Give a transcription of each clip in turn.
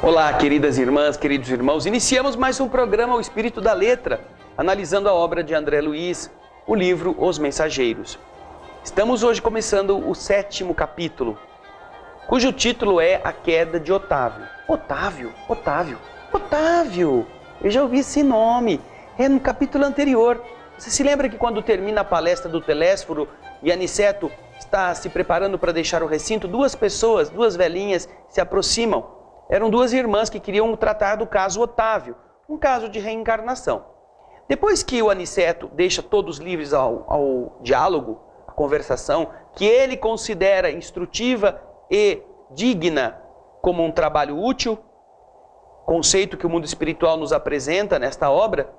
Olá, queridas irmãs, queridos irmãos. Iniciamos mais um programa O Espírito da Letra, analisando a obra de André Luiz, o livro Os Mensageiros. Estamos hoje começando o 7º capítulo, cujo título é A Queda de Otávio. Otávio! Eu já ouvi esse nome, é no capítulo anterior. Você se lembra que quando termina a palestra do Telésforo e Aniceto está se preparando para deixar o recinto, duas pessoas, duas velhinhas, se aproximam. Eram duas irmãs que queriam tratar do caso Otávio, um caso de reencarnação. Depois que o Aniceto deixa todos livres ao diálogo, à conversação, que ele considera instrutiva e digna como um trabalho útil, conceito que o mundo espiritual nos apresenta nesta obra,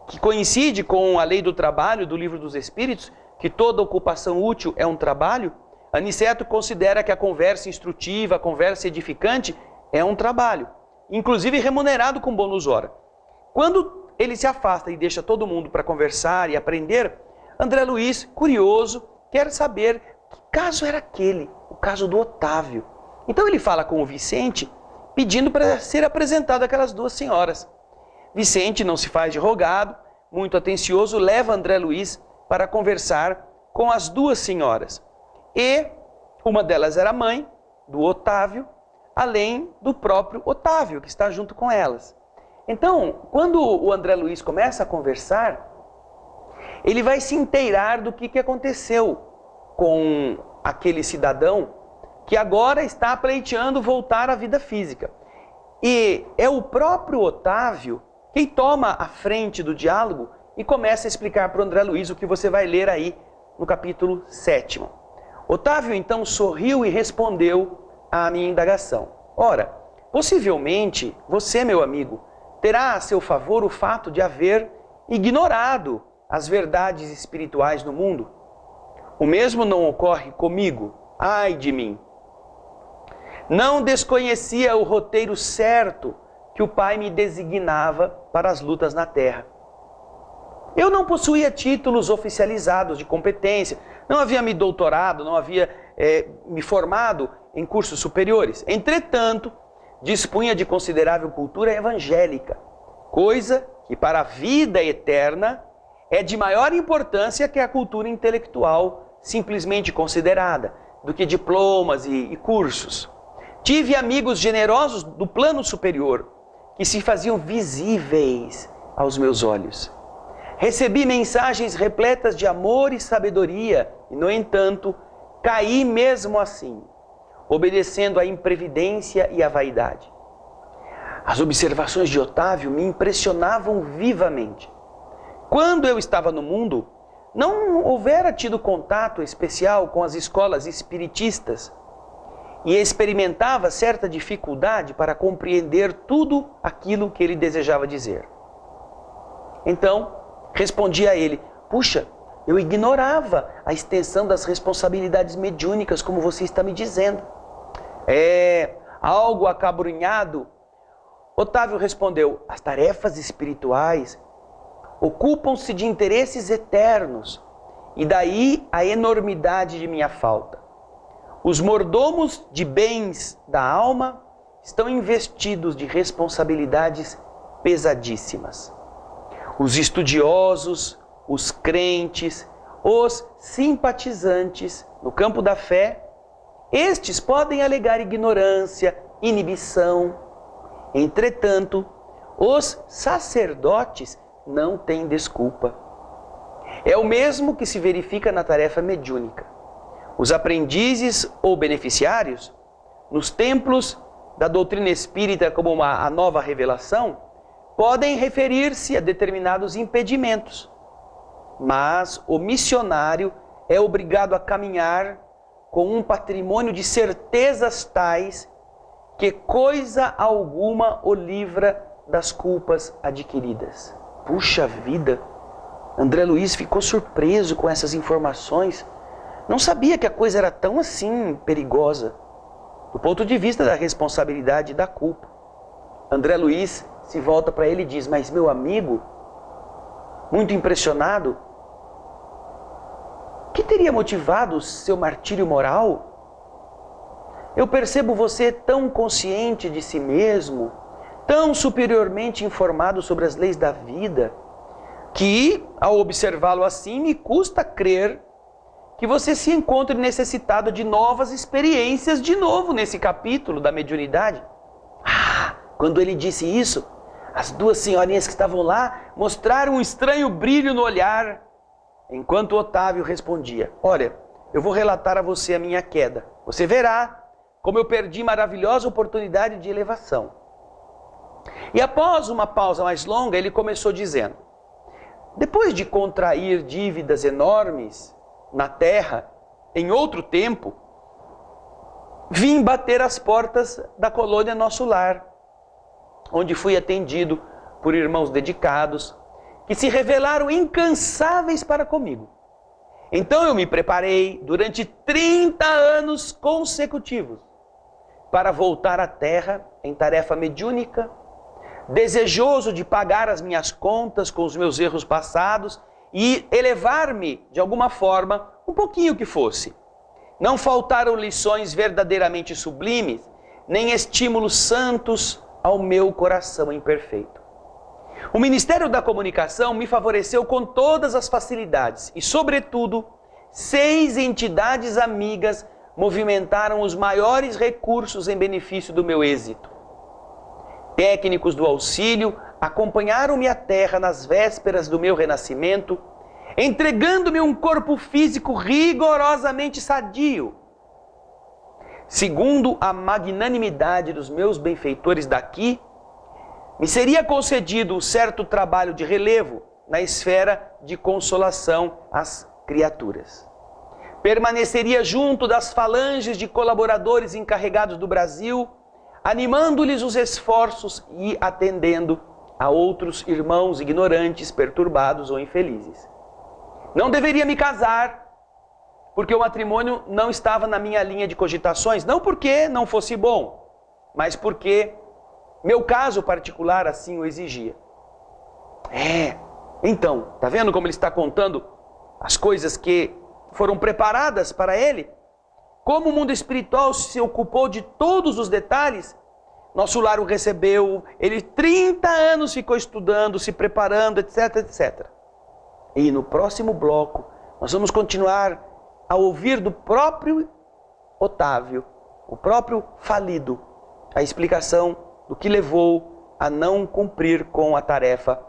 que coincide com a lei do trabalho do Livro dos Espíritos, que toda ocupação útil é um trabalho. Aniceto considera que a conversa instrutiva, a conversa edificante é um trabalho, inclusive remunerado com bônus hora. Quando ele se afasta e deixa todo mundo para conversar e aprender, André Luiz, curioso, quer saber que caso era aquele, o caso do Otávio. Então ele fala com o Vicente, pedindo para ser apresentado aquelas duas senhoras. Vicente não se faz de rogado, muito atencioso, leva André Luiz para conversar com as duas senhoras. E uma delas era a mãe do Otávio, além do próprio Otávio, que está junto com elas. Então, quando o André Luiz começa a conversar, ele vai se inteirar do que aconteceu com aquele cidadão que agora está pleiteando voltar à vida física. E é o próprio Otávio quem toma a frente do diálogo e começa a explicar para o André Luiz o que você vai ler aí no capítulo 7º. Otávio então sorriu e respondeu à minha indagação. Ora, possivelmente você, meu amigo, terá a seu favor o fato de haver ignorado as verdades espirituais no mundo. O mesmo não ocorre comigo, ai de mim. Não desconhecia o roteiro certo que o Pai me designava para as lutas na terra. Eu não possuía títulos oficializados de competência, não havia me doutorado, não havia me formado em cursos superiores. Entretanto, dispunha de considerável cultura evangélica, coisa que para a vida eterna é de maior importância que a cultura intelectual simplesmente considerada, do que diplomas e cursos. Tive amigos generosos do plano superior, que se faziam visíveis aos meus olhos. Recebi mensagens repletas de amor e sabedoria, e, no entanto, caí mesmo assim, obedecendo à imprevidência e à vaidade. As observações de Otávio me impressionavam vivamente. Quando eu estava no mundo, não houvera tido contato especial com as escolas espiritistas e experimentava certa dificuldade para compreender tudo aquilo que ele desejava dizer. Então, respondi a ele, puxa, eu ignorava a extensão das responsabilidades mediúnicas, como você está me dizendo. Algo acabrunhado. Otávio respondeu, as tarefas espirituais ocupam-se de interesses eternos, e daí a enormidade de minha falta. Os mordomos de bens da alma estão investidos de responsabilidades pesadíssimas. Os estudiosos, os crentes, os simpatizantes no campo da fé, estes podem alegar ignorância, inibição. Entretanto, os sacerdotes não têm desculpa. É o mesmo que se verifica na tarefa mediúnica. Os aprendizes ou beneficiários, nos templos da doutrina espírita como a nova revelação, podem referir-se a determinados impedimentos, mas o missionário é obrigado a caminhar com um patrimônio de certezas tais que coisa alguma o livra das culpas adquiridas. Puxa vida! André Luiz ficou surpreso com essas informações. Não sabia que a coisa era tão assim perigosa, do ponto de vista da responsabilidade e da culpa. André Luiz se volta para ele e diz, mas meu amigo, muito impressionado, que teria motivado o seu martírio moral? Eu percebo você tão consciente de si mesmo, tão superiormente informado sobre as leis da vida, que, ao observá-lo assim, me custa crer que você se encontre necessitado de novas experiências de novo nesse capítulo da mediunidade. Quando ele disse isso, as duas senhorinhas que estavam lá mostraram um estranho brilho no olhar, enquanto Otávio respondia: olha, eu vou relatar a você a minha queda. Você verá como eu perdi maravilhosa oportunidade de elevação. E após uma pausa mais longa, ele começou dizendo: depois de contrair dívidas enormes na terra, em outro tempo, vim bater as portas da colônia Nosso Lar, onde fui atendido por irmãos dedicados, que se revelaram incansáveis para comigo. Então eu me preparei durante 30 anos consecutivos para voltar à terra em tarefa mediúnica, desejoso de pagar as minhas contas com os meus erros passados e elevar-me de alguma forma, um pouquinho que fosse. Não faltaram lições verdadeiramente sublimes, nem estímulos santos ao meu coração imperfeito. O Ministério da Comunicação me favoreceu com todas as facilidades e, sobretudo, 6 entidades amigas movimentaram os maiores recursos em benefício do meu êxito. Técnicos do auxílio acompanharam-me à terra nas vésperas do meu renascimento, entregando-me um corpo físico rigorosamente sadio. Segundo a magnanimidade dos meus benfeitores daqui, me seria concedido um certo trabalho de relevo na esfera de consolação às criaturas. Permaneceria junto das falanges de colaboradores encarregados do Brasil, animando-lhes os esforços e atendendo a outros irmãos ignorantes, perturbados ou infelizes. Não deveria me casar, porque o matrimônio não estava na minha linha de cogitações, não porque não fosse bom, mas porque meu caso particular assim o exigia. Então, tá vendo como ele está contando as coisas que foram preparadas para ele? Como o mundo espiritual se ocupou de todos os detalhes? Nosso Lar o recebeu, ele 30 anos ficou estudando, se preparando, etc, etc. E no próximo bloco, nós vamos continuar a ouvir do próprio Otávio, o próprio falido, a explicação do que levou a não cumprir com a tarefa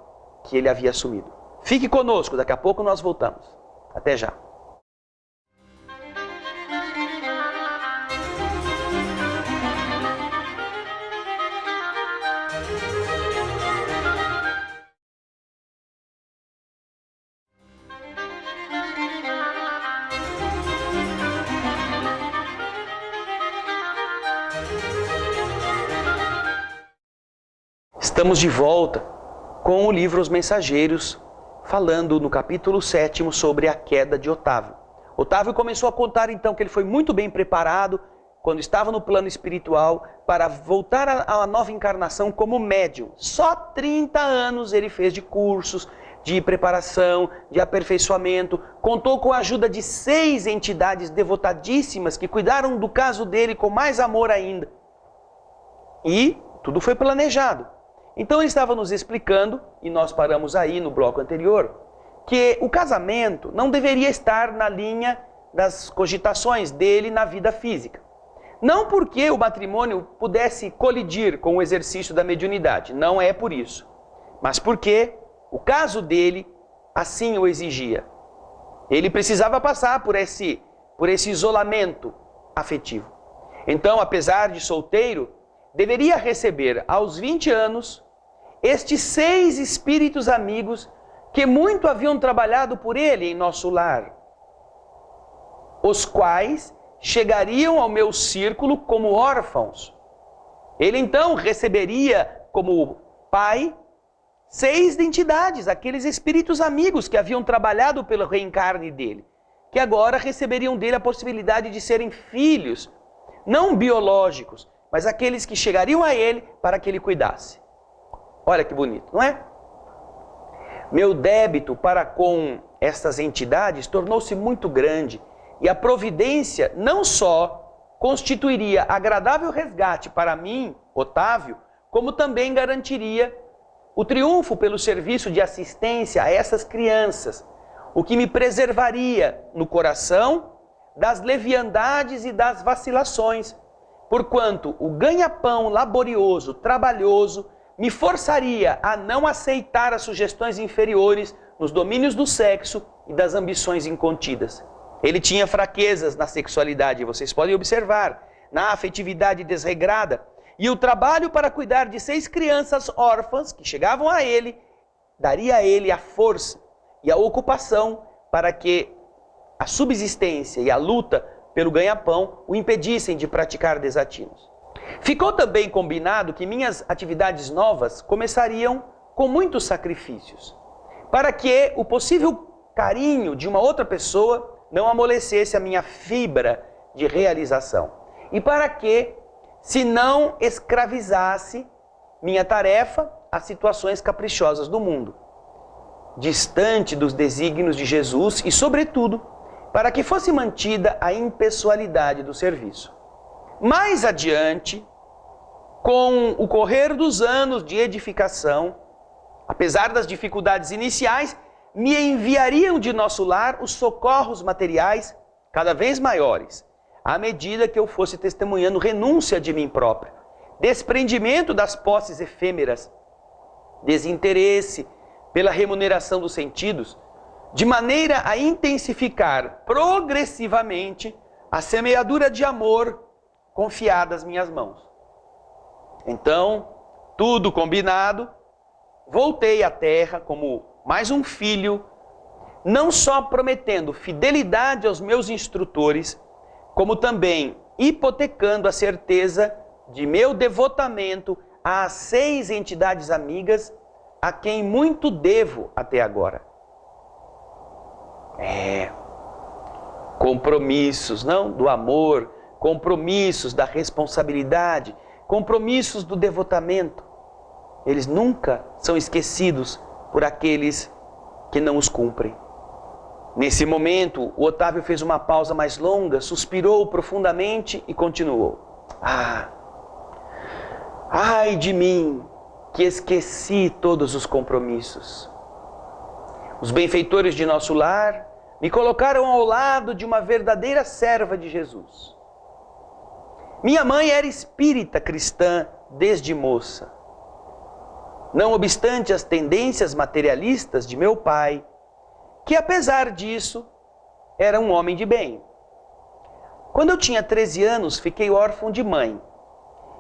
que ele havia assumido. Fique conosco, daqui a pouco nós voltamos. Até já. Estamos de volta com o livro Os Mensageiros, falando no capítulo 7 sobre a queda de Otávio. Otávio começou a contar então que ele foi muito bem preparado quando estava no plano espiritual para voltar à nova encarnação como médium. Só 30 anos ele fez de cursos, de preparação, de aperfeiçoamento. Contou com a ajuda de 6 entidades devotadíssimas que cuidaram do caso dele com mais amor ainda. E tudo foi planejado. Então ele estava nos explicando, e nós paramos aí no bloco anterior, que o casamento não deveria estar na linha das cogitações dele na vida física. Não porque o matrimônio pudesse colidir com o exercício da mediunidade, não é por isso. Mas porque o caso dele assim o exigia. Ele precisava passar por esse isolamento afetivo. Então, apesar de solteiro, deveria receber aos 20 anos estes 6 espíritos amigos que muito haviam trabalhado por ele em Nosso Lar, os quais chegariam ao meu círculo como órfãos. Ele então receberia como pai 6 entidades, aqueles espíritos amigos que haviam trabalhado pelo reencarne dele, que agora receberiam dele a possibilidade de serem filhos, não biológicos, mas aqueles que chegariam a ele para que ele cuidasse. Olha que bonito, não é? Meu débito para com estas entidades tornou-se muito grande e a providência não só constituiria agradável resgate para mim, Otávio, como também garantiria o triunfo pelo serviço de assistência a essas crianças, o que me preservaria no coração das leviandades e das vacilações, porquanto o ganha-pão laborioso, trabalhoso, me forçaria a não aceitar as sugestões inferiores nos domínios do sexo e das ambições incontidas. Ele tinha fraquezas na sexualidade, vocês podem observar, na afetividade desregrada, e o trabalho para cuidar de 6 crianças órfãs que chegavam a ele, daria a ele a força e a ocupação para que a subsistência e a luta pelo ganha-pão o impedissem de praticar desatinos. Ficou também combinado que minhas atividades novas começariam com muitos sacrifícios, para que o possível carinho de uma outra pessoa não amolecesse a minha fibra de realização, e para que se não escravizasse minha tarefa às situações caprichosas do mundo, distante dos desígnios de Jesus e, sobretudo, para que fosse mantida a impessoalidade do serviço. Mais adiante, com o correr dos anos de edificação, apesar das dificuldades iniciais, me enviariam de nosso lar os socorros materiais cada vez maiores, à medida que eu fosse testemunhando renúncia de mim próprio, desprendimento das posses efêmeras, desinteresse pela remuneração dos sentidos, de maneira a intensificar progressivamente a semeadura de amor confiada às minhas mãos. Então, tudo combinado, voltei à terra como mais um filho, não só prometendo fidelidade aos meus instrutores, como também hipotecando a certeza de meu devotamento às 6 entidades amigas a quem muito devo até agora. Compromissos, não? Do amor, compromissos da responsabilidade, compromissos do devotamento. Eles nunca são esquecidos por aqueles que não os cumprem. Nesse momento, o Otávio fez uma pausa mais longa, suspirou profundamente e continuou. Ai de mim, que esqueci todos os compromissos. Os benfeitores de nosso lar me colocaram ao lado de uma verdadeira serva de Jesus. Minha mãe era espírita cristã desde moça. Não obstante as tendências materialistas de meu pai, que apesar disso, era um homem de bem. Quando eu tinha 13 anos, fiquei órfão de mãe.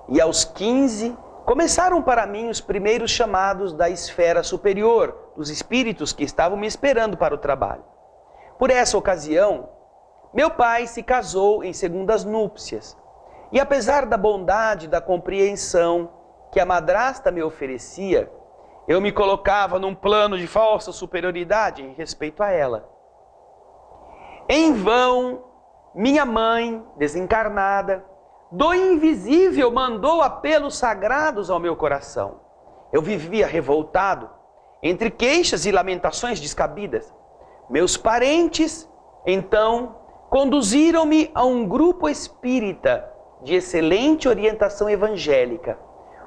E aos 15, começaram para mim os primeiros chamados da esfera superior, dos espíritos que estavam me esperando para o trabalho. Por essa ocasião, meu pai se casou em segundas núpcias. E apesar da bondade, da compreensão que a madrasta me oferecia, eu me colocava num plano de falsa superioridade em respeito a ela. Em vão, minha mãe, desencarnada, do invisível mandou apelos sagrados ao meu coração. Eu vivia revoltado, entre queixas e lamentações descabidas. Meus parentes, então, conduziram-me a um grupo espírita de excelente orientação evangélica,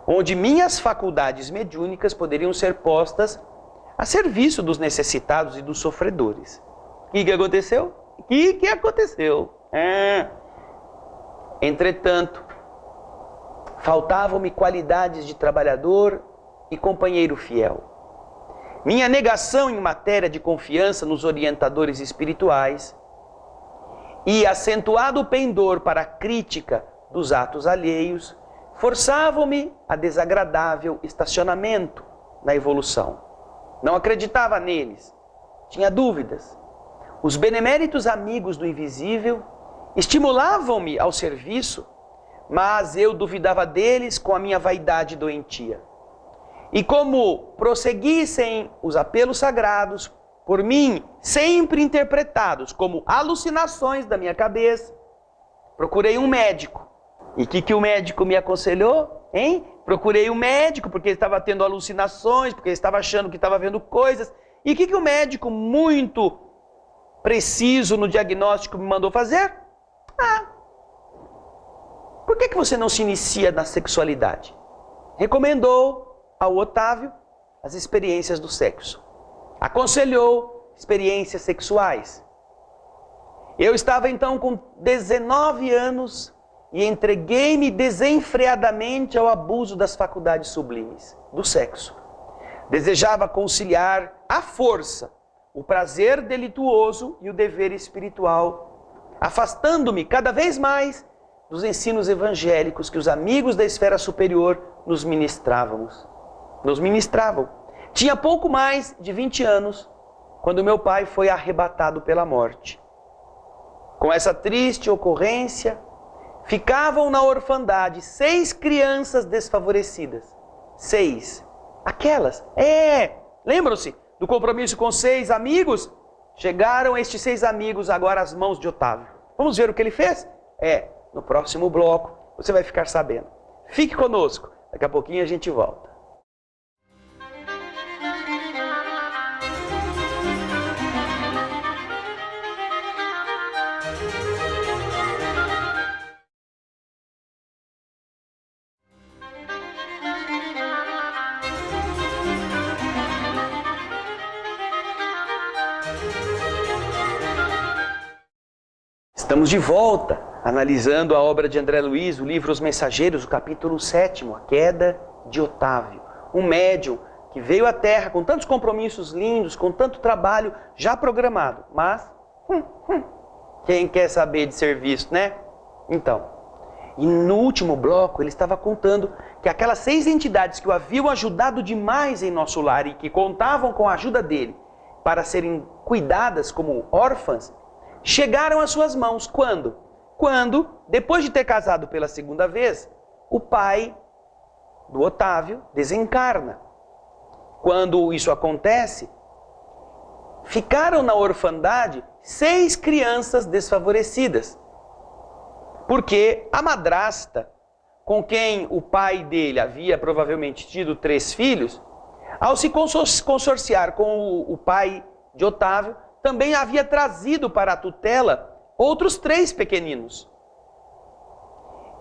onde minhas faculdades mediúnicas poderiam ser postas a serviço dos necessitados e dos sofredores. O que aconteceu? O que aconteceu? Entretanto, faltavam-me qualidades de trabalhador e companheiro fiel. Minha negação em matéria de confiança nos orientadores espirituais e acentuado pendor para a crítica dos atos alheios forçavam-me a desagradável estacionamento na evolução. Não acreditava neles, tinha dúvidas. Os beneméritos amigos do invisível estimulavam-me ao serviço, mas eu duvidava deles com a minha vaidade doentia. E como prosseguissem os apelos sagrados, por mim sempre interpretados como alucinações da minha cabeça, procurei um médico. E o que o médico me aconselhou? Procurei um médico porque ele estava tendo alucinações, porque ele estava achando que estava vendo coisas. E o que o médico, muito preciso no diagnóstico, me mandou fazer? por que você não se inicia na sexualidade? Recomendou ao Otávio as experiências do sexo. Aconselhou experiências sexuais. Eu estava então com 19 anos e entreguei-me desenfreadamente ao abuso das faculdades sublimes, do sexo. Desejava conciliar à força o prazer delituoso e o dever espiritual, afastando-me cada vez mais dos ensinos evangélicos que os amigos da esfera superior nos ministravam. Tinha pouco mais de 20 anos quando meu pai foi arrebatado pela morte. Com essa triste ocorrência, ficavam na orfandade 6 crianças desfavorecidas. 6. Aquelas. Lembram-se do compromisso com 6 amigos? Chegaram estes 6 amigos agora às mãos de Otávio. Vamos ver o que ele fez? No próximo bloco você vai ficar sabendo. Fique conosco, daqui a pouquinho a gente volta. Estamos de volta, analisando a obra de André Luiz, o livro Os Mensageiros, o capítulo 7º, a queda de Otávio. Um médium que veio à Terra com tantos compromissos lindos, com tanto trabalho já programado. Mas, quem quer saber de ser visto, né? Então, e no último bloco ele estava contando que aquelas 6 entidades que o haviam ajudado demais em nosso lar e que contavam com a ajuda dele para serem cuidadas como órfãs, chegaram às suas mãos. Quando? Quando, depois de ter casado pela segunda vez, o pai do Otávio desencarna. Quando isso acontece, ficaram na orfandade 6 crianças desfavorecidas. Porque a madrasta, com quem o pai dele havia provavelmente tido 3 filhos, ao se consorciar com o pai de Otávio, também havia trazido para a tutela outros 3 pequeninos.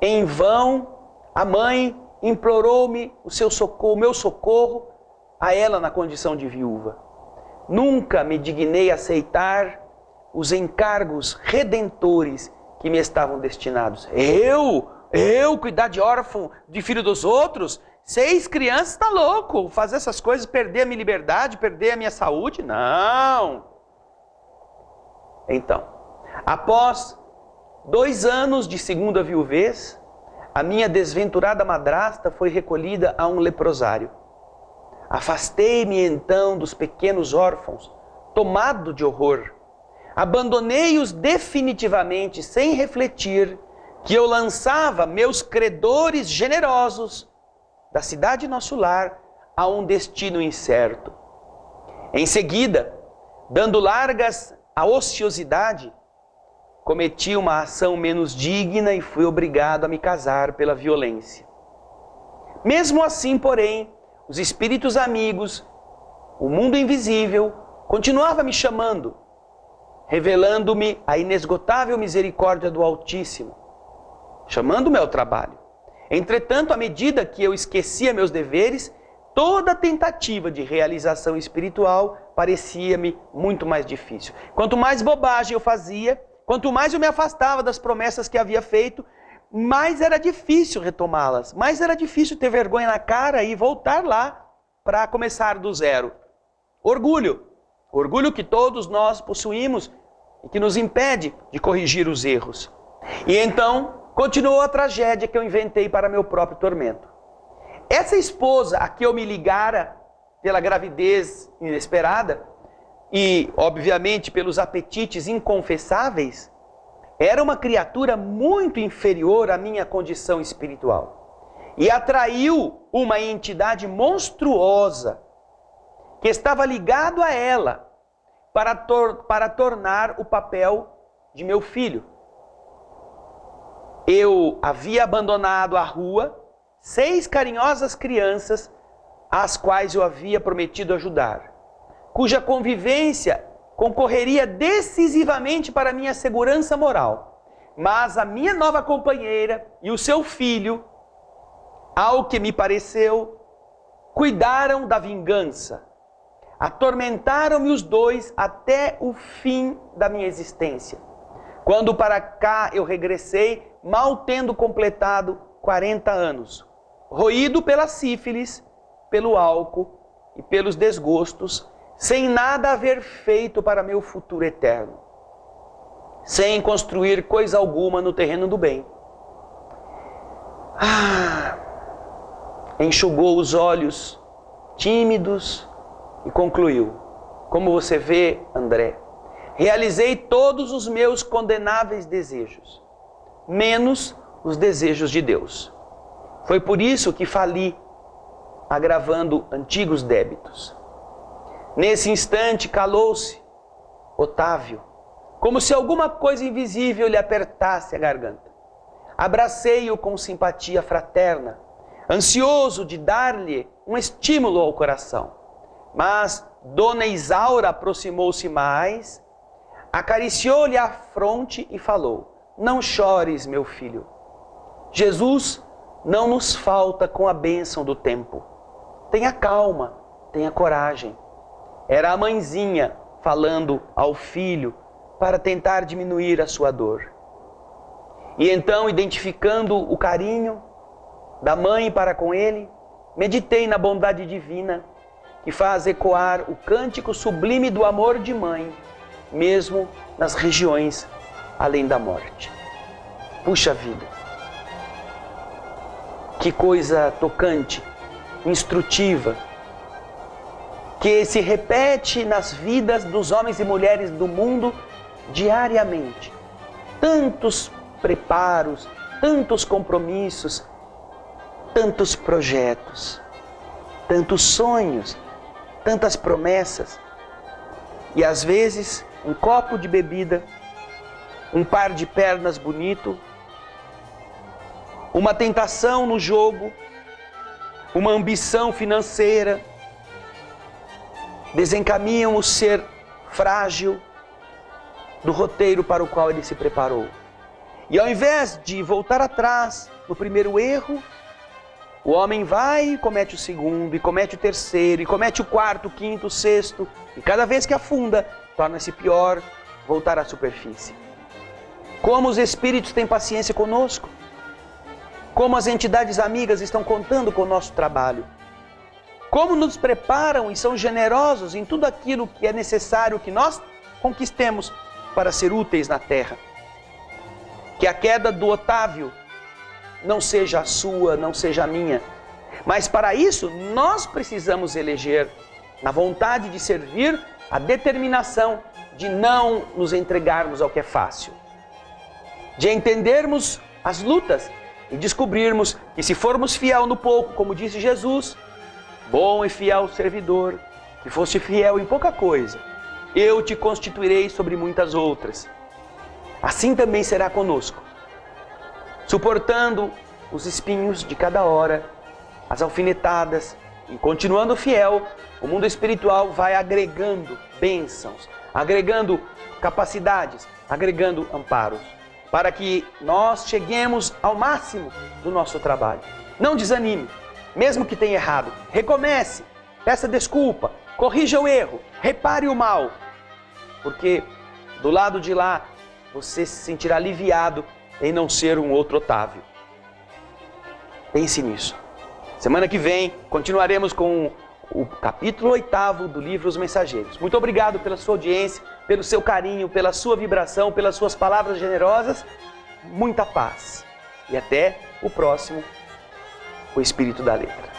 Em vão, a mãe implorou-me o meu socorro a ela na condição de viúva. Nunca me dignei aceitar os encargos redentores que me estavam destinados. Eu cuidar de órfão, de filho dos outros? 6 crianças, tá louco? Fazer essas coisas, perder a minha liberdade, perder a minha saúde? Não! Então, após 2 anos de segunda viuvez, a minha desventurada madrasta foi recolhida a um leprosário. Afastei-me então dos pequenos órfãos, tomado de horror. Abandonei-os definitivamente, sem refletir, que eu lançava meus credores generosos da cidade nosso lar a um destino incerto. Em seguida, dando largas à ociosidade, cometi uma ação menos digna e fui obrigado a me casar pela violência. Mesmo assim, porém, os espíritos amigos, o mundo invisível, continuava me chamando, revelando-me a inesgotável misericórdia do Altíssimo, chamando-me ao trabalho. Entretanto, à medida que eu esquecia meus deveres, toda tentativa de realização espiritual parecia-me muito mais difícil. Quanto mais bobagem eu fazia, quanto mais eu me afastava das promessas que havia feito, mais era difícil retomá-las, mais era difícil ter vergonha na cara e voltar lá para começar do zero. Orgulho que todos nós possuímos e que nos impede de corrigir os erros. E então, continuou a tragédia que eu inventei para meu próprio tormento. Essa esposa a que eu me ligara pela gravidez inesperada e, obviamente, pelos apetites inconfessáveis, era uma criatura muito inferior à minha condição espiritual. E atraiu uma entidade monstruosa que estava ligado a ela para tornar o papel de meu filho. Eu havia abandonado à rua 6 carinhosas crianças às quais eu havia prometido ajudar, cuja convivência concorreria decisivamente para minha segurança moral. Mas a minha nova companheira e o seu filho, ao que me pareceu, cuidaram da vingança. Atormentaram-me os dois até o fim da minha existência. Quando para cá eu regressei, mal tendo completado 40 anos, roído pela sífilis, pelo álcool e pelos desgostos, sem nada haver feito para meu futuro eterno, sem construir coisa alguma no terreno do bem. Enxugou os olhos tímidos e concluiu: como você vê, André, realizei todos os meus condenáveis desejos, menos os desejos de Deus. Foi por isso que fali, agravando antigos débitos. Nesse instante calou-se Otávio, como se alguma coisa invisível lhe apertasse a garganta. Abracei-o com simpatia fraterna, ansioso de dar-lhe um estímulo ao coração. Mas Dona Isaura aproximou-se mais, acariciou-lhe a fronte e falou: não chores, meu filho. Jesus não nos falta com a bênção do tempo. Tenha calma, tenha coragem. Era a mãezinha falando ao filho para tentar diminuir a sua dor. E então, identificando o carinho da mãe para com ele, meditei na bondade divina que faz ecoar o cântico sublime do amor de mãe, mesmo nas regiões além da morte. Puxa vida, que coisa tocante, instrutiva, que se repete nas vidas dos homens e mulheres do mundo diariamente. Tantos preparos, tantos compromissos, tantos projetos, tantos sonhos, tantas promessas. E às vezes um copo de bebida, um par de pernas bonito, uma tentação no jogo, uma ambição financeira, desencaminham o ser frágil do roteiro para o qual ele se preparou. E ao invés de voltar atrás no primeiro erro, o homem vai e comete o segundo, e comete o terceiro, e comete o quarto, o quinto, o sexto, e cada vez que afunda, torna-se pior voltar à superfície. Como os espíritos têm paciência conosco, como as entidades amigas estão contando com o nosso trabalho, como nos preparam e são generosos em tudo aquilo que é necessário que nós conquistemos para ser úteis na terra. Que a queda do Otávio não seja a sua, não seja a minha, mas para isso nós precisamos eleger, na vontade de servir, a determinação de não nos entregarmos ao que é fácil, de entendermos as lutas e descobrirmos que se formos fiel no pouco, como disse Jesus, bom e fiel servidor, que foste fiel em pouca coisa, eu te constituirei sobre muitas outras. Assim também será conosco, suportando os espinhos de cada hora, as alfinetadas, e continuando fiel, o mundo espiritual vai agregando bênçãos, agregando capacidades, agregando amparos, para que nós cheguemos ao máximo do nosso trabalho. Não desanime, mesmo que tenha errado, recomece, peça desculpa, corrija o erro, repare o mal, porque do lado de lá você se sentirá aliviado em não ser um outro Otávio. Pense nisso. Semana que vem continuaremos com o capítulo 8º do livro Os Mensageiros. Muito obrigado pela sua audiência, pelo seu carinho, pela sua vibração, pelas suas palavras generosas. Muita paz. E até o próximo, O Espírito da Letra.